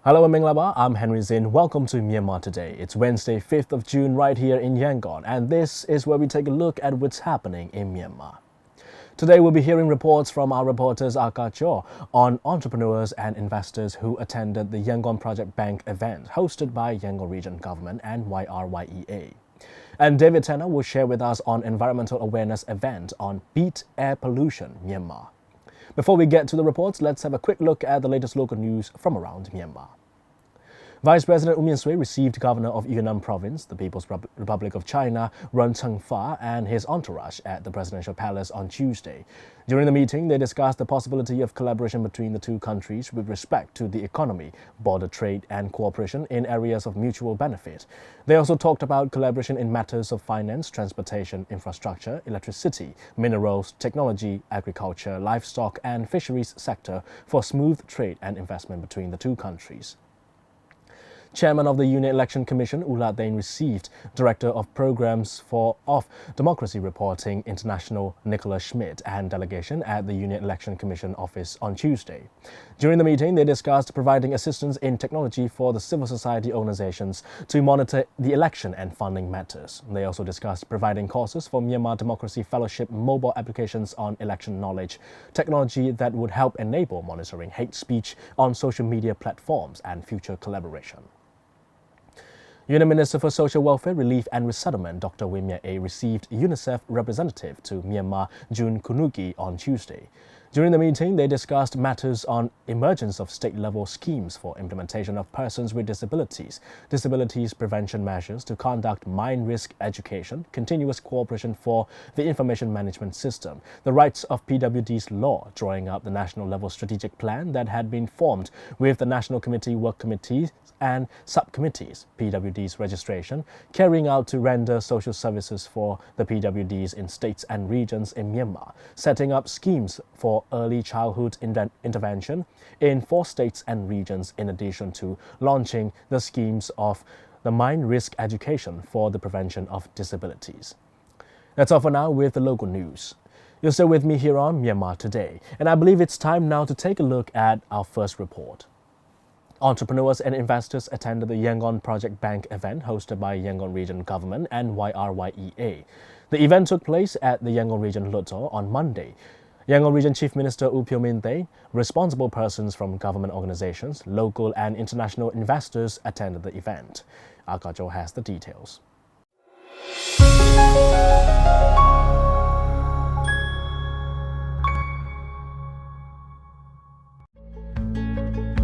Hello, Minglaba. I'm Henry Zin. Welcome to Myanmar Today. It's Wednesday, 5th of June, right here in Yangon, and this is where we take a look at what's happening in Myanmar. Today, we'll be hearing reports from our reporters Aka Cho on entrepreneurs and investors who attended the Yangon Project Bank event hosted by Yangon Region Government and YRYEA. And David Tanner will share with us on environmental awareness event on Beat Air Pollution, Myanmar. Before we get to the reports, let's have a quick look at the latest local news from around Myanmar. Vice President Wu Mian-sui received Governor of Yunnan Province, the People's Republic of China, Ren Cheng-fa, and his entourage at the Presidential Palace on Tuesday. During the meeting, they discussed the possibility of collaboration between the two countries with respect to the economy, border trade, and cooperation in areas of mutual benefit. They also talked about collaboration in matters of finance, transportation, infrastructure, electricity, minerals, technology, agriculture, livestock, and fisheries sector for smooth trade and investment between the two countries. Chairman of the Union Election Commission, Ula Dane, received Director of Programs of Democracy Reporting International, Nicola Schmidt, and delegation at the Union Election Commission office on Tuesday. During the meeting, they discussed providing assistance in technology for the civil society organizations to monitor the election and funding matters. They also discussed providing courses for Myanmar Democracy Fellowship mobile applications on election knowledge, technology that would help enable monitoring hate speech on social media platforms, and future collaboration. Union Minister for Social Welfare, Relief and Resettlement, Dr. Win Myat-ae, received UNICEF representative to Myanmar, Jun Kunugi, on Tuesday. During the meeting, they discussed matters on emergence of state-level schemes for implementation of persons with disabilities, disabilities prevention measures to conduct mind risk education, continuous cooperation for the information management system, the rights of PWD's law, drawing up the national-level strategic plan that had been formed with the National Committee work committees and subcommittees, PWD's registration, carrying out to render social services for the PWDs in states and regions in Myanmar, setting up schemes for early childhood intervention in 4 states and regions, in addition to launching the schemes of the mind risk education for the prevention of disabilities. That's all for now with the local news. You're still with me here on Myanmar Today, and I believe it's time now to take a look at our first report. Entrepreneurs and investors attended the Yangon Project Bank event hosted by Yangon Region Government and YRYEA. The event took place at the Yangon Region Luto on Monday. Yangon Region Chief Minister U Pyo-min-tae, responsible persons from government organizations, local and international investors attended the event. Akajo has the details.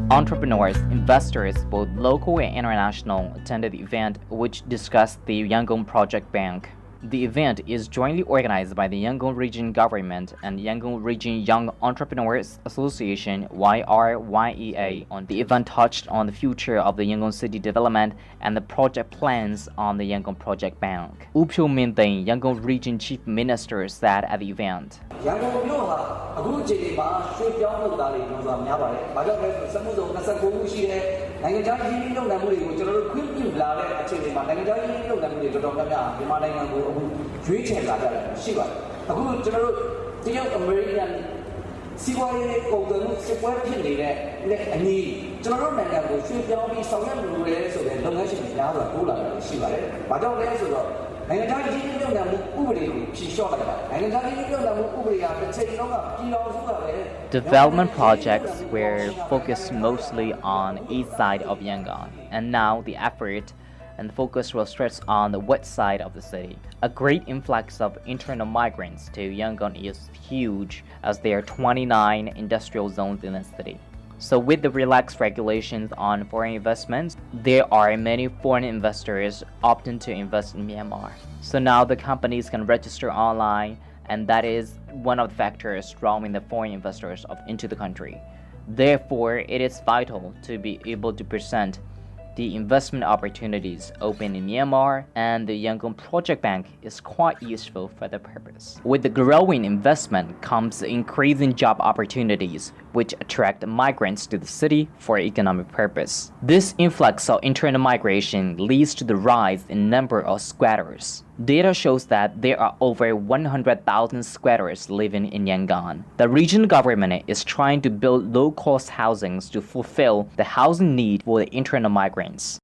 Entrepreneurs, investors, both local and international, attended the event, which discussed the Yangon Project Bank. The event is jointly organized by the Yangon Region Government and Yangon Region Young Entrepreneurs Association (YRYEA). The event touched on the future of the Yangon city development and the project plans on the Yangon Project Bank. U Pyo-min-tae, Yangon Region Chief Minister, said at the event. Development projects were focused mostly on east side of Yangon, and now the effort and focus will stretch on the west side of the city. A great influx of internal migrants to Yangon is huge, as there are 29 industrial zones in the city. So with the relaxed regulations on foreign investments, there are many foreign investors opting to invest in Myanmar. So now the companies can register online, and that is one of the factors drawing the foreign investors into the country. Therefore, it is vital to be able to present the investment opportunities open in Myanmar, and the Yangon Project Bank is quite useful for the purpose. With the growing investment comes increasing job opportunities, which attract migrants to the city for economic purpose. This influx of internal migration leads to the rise in number of squatters. Data shows that there are over 100,000 squatters living in Yangon. The regional government is trying to build low-cost housings to fulfill the housing need for the internal migrants.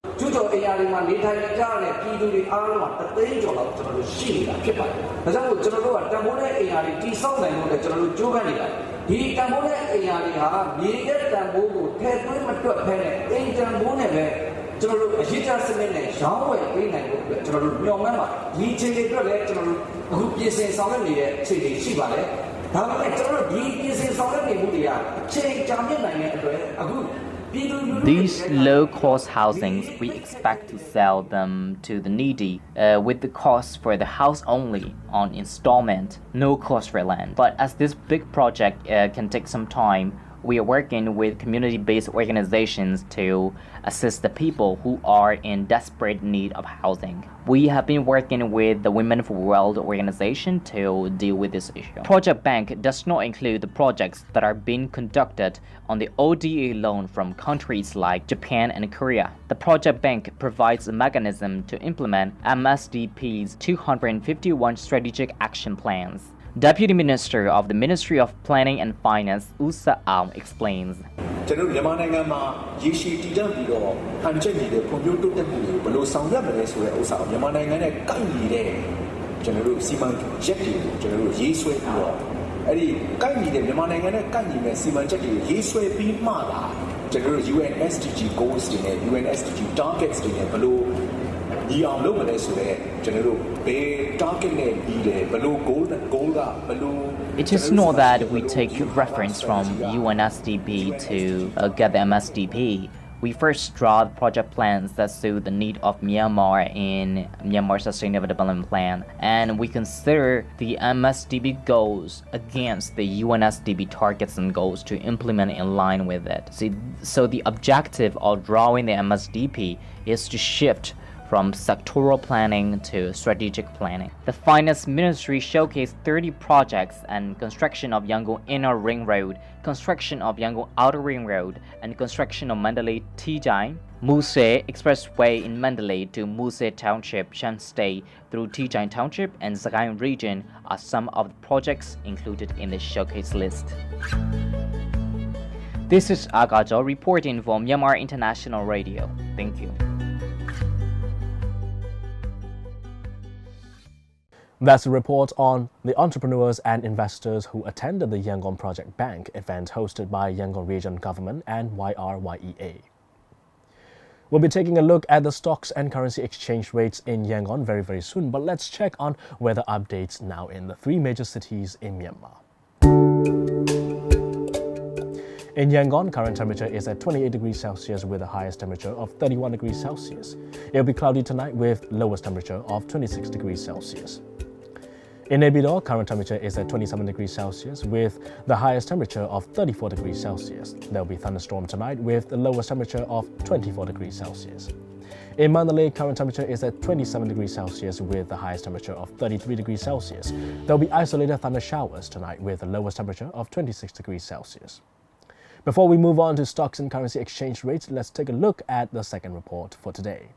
These low-cost housings, we expect to sell them to the needy with the cost for the house only on installment, no cost for land. But as this big project can take some time, we are working with community-based organizations to assist the people who are in desperate need of housing. We have been working with the Women for World organization to deal with this issue. Project Bank does not include the projects that are being conducted on the ODA loan from countries like Japan and Korea. The Project Bank provides a mechanism to implement MSDP's 251 strategic action plans. Deputy Minister of the Ministry of Planning and Finance, Usa Aung, explains. UNSDG goals UNSDG targets It is not that we take reference from UNSDP to get the MSDP. We first draw the project plans that suit the need of Myanmar in Myanmar Sustainable Development Plan, and we consider the MSDP goals against the UNSDP targets and goals to implement in line with it. So the objective of drawing the MSDP is to shift from sectoral planning to strategic planning. The Finance Ministry showcased 30 projects and construction of Yangon Inner Ring Road, construction of Yangon Outer Ring Road, and construction of Mandalay-Tijang, Muse Expressway in Mandalay to Muse Township, Shan State through Tijang Township and Sagaing region are some of the projects included in the showcase list. This is Agajo reporting for Myanmar International Radio. Thank you. That's a report on the entrepreneurs and investors who attended the Yangon Project Bank event hosted by Yangon Region Government and YRYEA. We'll be taking a look at the stocks and currency exchange rates in Yangon very soon, but let's check on weather updates now in the three major cities in Myanmar. In Yangon, current temperature is at 28 degrees Celsius with the highest temperature of 31 degrees Celsius. It will be cloudy tonight with lowest temperature of 26 degrees Celsius. In Naypyidaw, current temperature is at 27 degrees Celsius with the highest temperature of 34 degrees Celsius. There will be thunderstorm tonight with the lowest temperature of 24 degrees Celsius. In Mandalay, current temperature is at 27 degrees Celsius with the highest temperature of 33 degrees Celsius. There will be isolated thunder showers tonight with the lowest temperature of 26 degrees Celsius. Before we move on to stocks and currency exchange rates, let's take a look at the second report for today.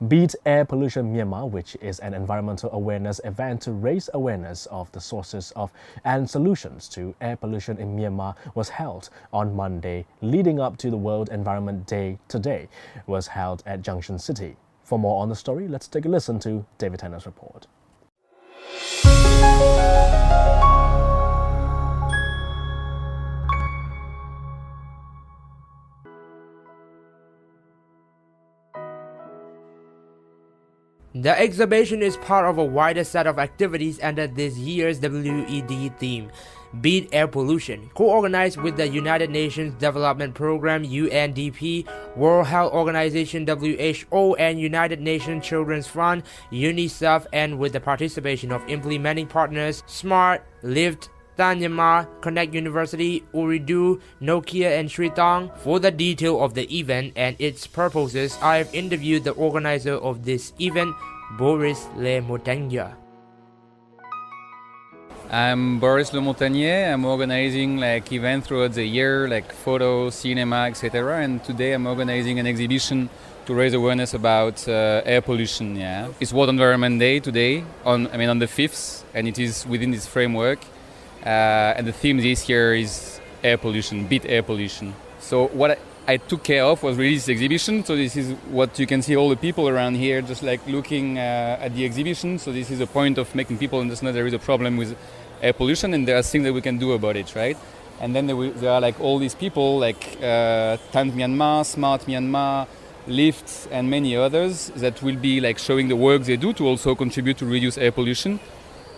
Beat Air Pollution Myanmar, which is an environmental awareness event to raise awareness of the sources of and solutions to air pollution in Myanmar, was held on Monday, leading up to the World Environment Day today, was held at Junction City. For more on the story, let's take a listen to David Tanner's report. The exhibition is part of a wider set of activities under this year's WED theme, Beat Air Pollution, co-organized with the United Nations Development Programme UNDP, World Health Organization WHO, and United Nations Children's Fund UNICEF, and with the participation of implementing partners Smart, Lift, Myanmar, Connect University, Uridu, Nokia, and Sritong. For the detail of the event and its purposes, I have interviewed the organizer of this event, Boris Le Motenya. I'm Boris Le Montagnier. I'm organizing like events throughout the year, like photo, cinema, etc. And today I'm organizing an exhibition to raise awareness about air pollution. Yeah, it's World Environment Day today, on the 5th, and it is within this framework. And the theme this year is air pollution, beat air pollution. So what I took care of was really this exhibition. So this is what you can see, all the people around here just like looking at the exhibition. So this is a point of making people understand there is a problem with air pollution and there are things that we can do about it, right? And then there are like all these people like Tant Myanmar, Smart Myanmar, Lift and many others that will be like showing the work they do to also contribute to reduce air pollution.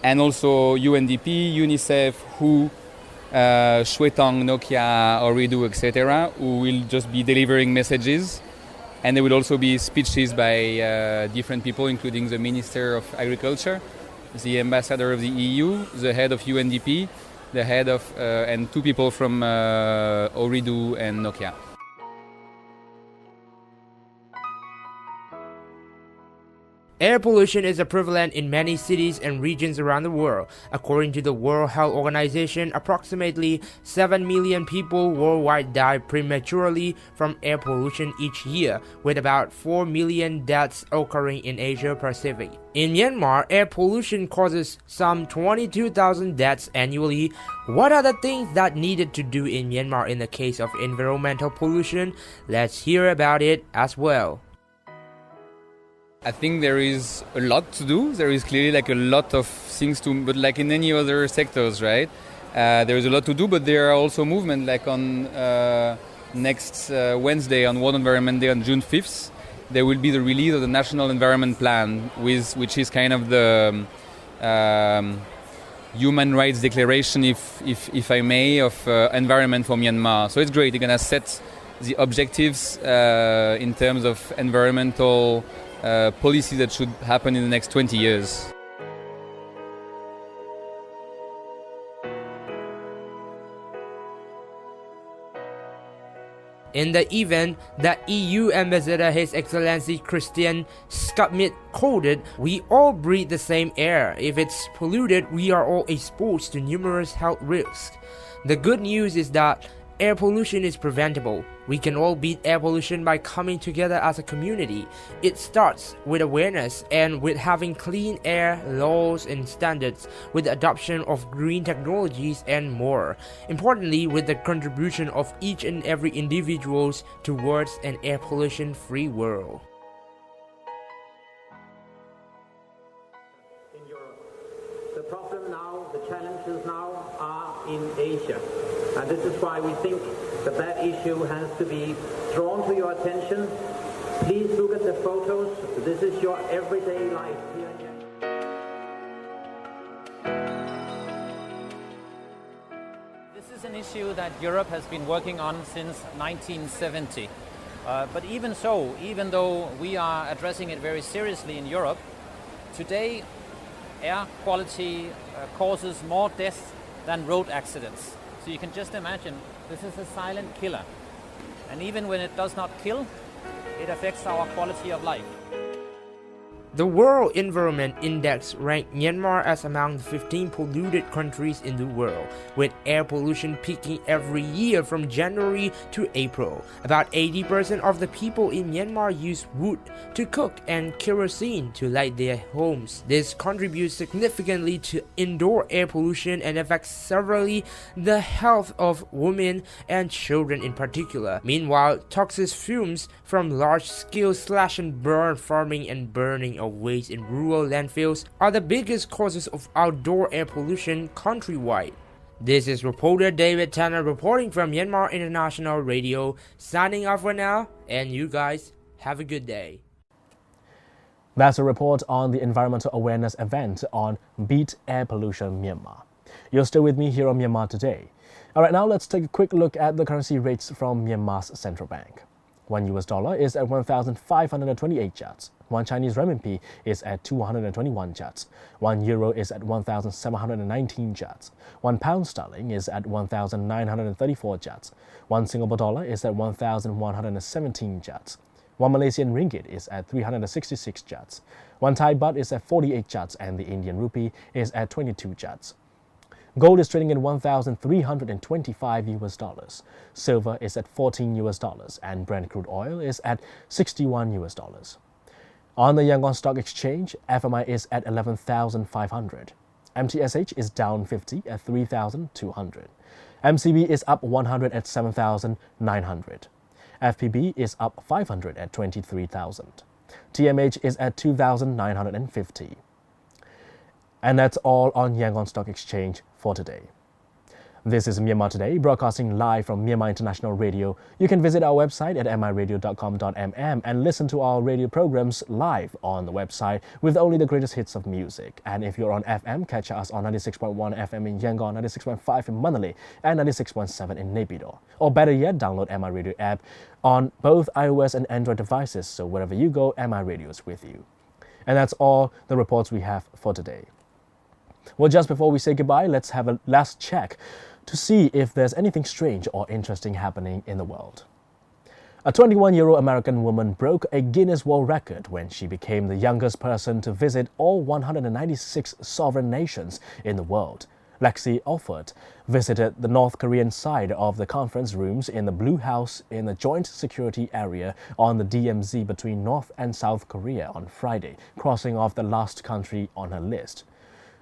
And also UNDP, UNICEF, WHO, Shwetang, Nokia, Oridu, etc., who will just be delivering messages. And there will also be speeches by different people, including the Minister of Agriculture, the Ambassador of the EU, the head of UNDP, the head of, and two people from Oridu and Nokia. Air pollution is prevalent in many cities and regions around the world. According to the World Health Organization, approximately 7 million people worldwide die prematurely from air pollution each year, with about 4 million deaths occurring in Asia Pacific. In Myanmar, air pollution causes some 22,000 deaths annually. What are the things that needed to do in Myanmar in the case of environmental pollution? Let's hear about it as well. I think there is a lot to do. There is clearly like a lot of things to, but like in any other sectors, right? There is a lot to do, but there are also movements like on next Wednesday on World Environment Day on June 5th. There will be the release of the National Environment Plan, which is kind of the human rights declaration, if I may, of environment for Myanmar. So it's great. They're going to set the objectives in terms of environmental policy that should happen in the next 20 years. In the event, the EU Ambassador His Excellency Christian Schmidt quoted, "We all breathe the same air. If it's polluted, we are all exposed to numerous health risks." The good news is that air pollution is preventable. We can all beat air pollution by coming together as a community. It starts with awareness and with having clean air laws and standards, with the adoption of green technologies and more. Importantly, with the contribution of each and every individual towards an air pollution-free world. In Europe, the problem now, the challenges now are in Asia. And this is why we think that issue has to be drawn to your attention. Please look at the photos. This is your everyday life here in This is an issue that Europe has been working on since 1970. But even so, even though we are addressing it very seriously in Europe, today air quality causes more deaths than road accidents. So you can just imagine, this is a silent killer. And even when it does not kill, it affects our quality of life. The World Environment Index ranked Myanmar as among the 15 polluted countries in the world, with air pollution peaking every year from January to April. About 80% of the people in Myanmar use wood to cook and kerosene to light their homes. This contributes significantly to indoor air pollution and affects severely the health of women and children in particular. Meanwhile, toxic fumes from large-scale slash and burn farming and burning of waste in rural landfills are the biggest causes of outdoor air pollution countrywide. This is reporter David Tanner reporting from Myanmar International Radio, signing off for now, and you guys have a good day. That's a report on the environmental awareness event on Beat Air Pollution Myanmar. You're still with me here on Myanmar Today. All right, now let's take a quick look at the currency rates from Myanmar's central bank. $1 is at 1,528 kyats. 1 Chinese renminbi is at 221 kyats. 1 euro is at 1,719 kyats. 1 pound sterling is at 1,934 kyats. 1 Singapore dollar is at 1,117 kyats. 1 Malaysian ringgit is at 366 kyats. 1 Thai baht is at 48 kyats, and the Indian rupee is at 22 kyats. Gold is trading at 1,325 US dollars. Silver is at 14 US dollars and Brent crude oil is at 61 US dollars. On the Yangon Stock Exchange, FMI is at 11,500. MTSH is down 50 at 3,200. MCB is up 100 at 7,900. FPB is up 500 at 23,000. TMH is at 2,950. And that's all on Yangon Stock Exchange for today. This is Myanmar Today, broadcasting live from Myanmar International Radio. You can visit our website at miradio.com.mm and listen to our radio programs live on the website with only the greatest hits of music. And if you're on FM, catch us on 96.1 FM in Yangon, 96.5 in Manali, and 96.7 in Naypyidaw. Or better yet, download MI Radio app on both iOS and Android devices, so wherever you go, MI Radio is with you. And that's all the reports we have for today. Well, just before we say goodbye, let's have a last check to see if there's anything strange or interesting happening in the world. A 21-year-old American woman broke a Guinness World Record when she became the youngest person to visit all 196 sovereign nations in the world. Lexi Alford visited the North Korean side of the conference rooms in the Blue House in the joint security area on the DMZ between North and South Korea on Friday, crossing off the last country on her list.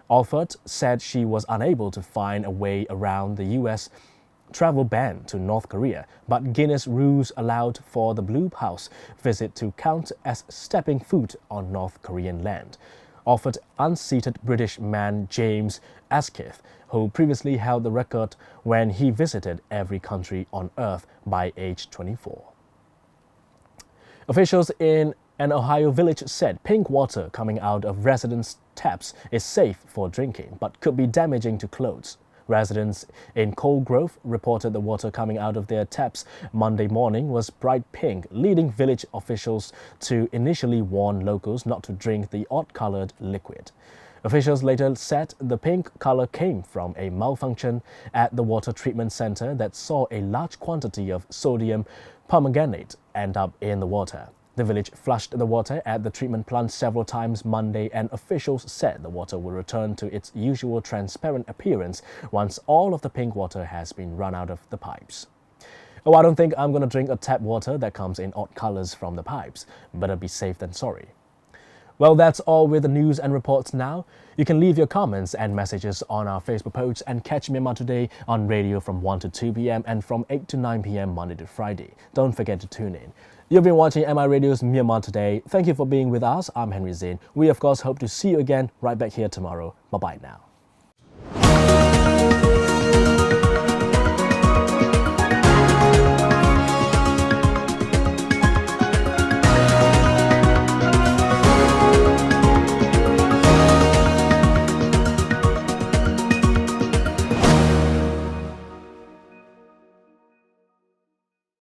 Alford said she was unable to find a way around the U.S. travel ban to North Korea, but Guinness rules allowed for the Blue House visit to count as stepping foot on North Korean land. Alford unseated British man James Asquith, who previously held the record when he visited every country on Earth by age 24. Officials in an Ohio village said pink water coming out of residents' taps is safe for drinking, but could be damaging to clothes. Residents in Coal Grove reported the water coming out of their taps Monday morning was bright pink, leading village officials to initially warn locals not to drink the odd-colored liquid. Officials later said the pink color came from a malfunction at the water treatment center that saw a large quantity of sodium permanganate end up in the water. The village flushed the water at the treatment plant several times Monday, and officials said the water will return to its usual transparent appearance once all of the pink water has been run out of the pipes. Oh, I don't think I'm going to drink a tap water that comes in odd colors from the pipes. Better be safe than sorry. Well, that's all with the news and reports now. You can leave your comments and messages on our Facebook page and catch Myanmar Today on radio from 1 to 2 p.m. and from 8 to 9 p.m. Monday to Friday. Don't forget to tune in. You've been watching MI Radio's Myanmar Today. Thank you for being with us. I'm Henry Zin. We, of course, hope to see you again right back here tomorrow. Bye-bye now.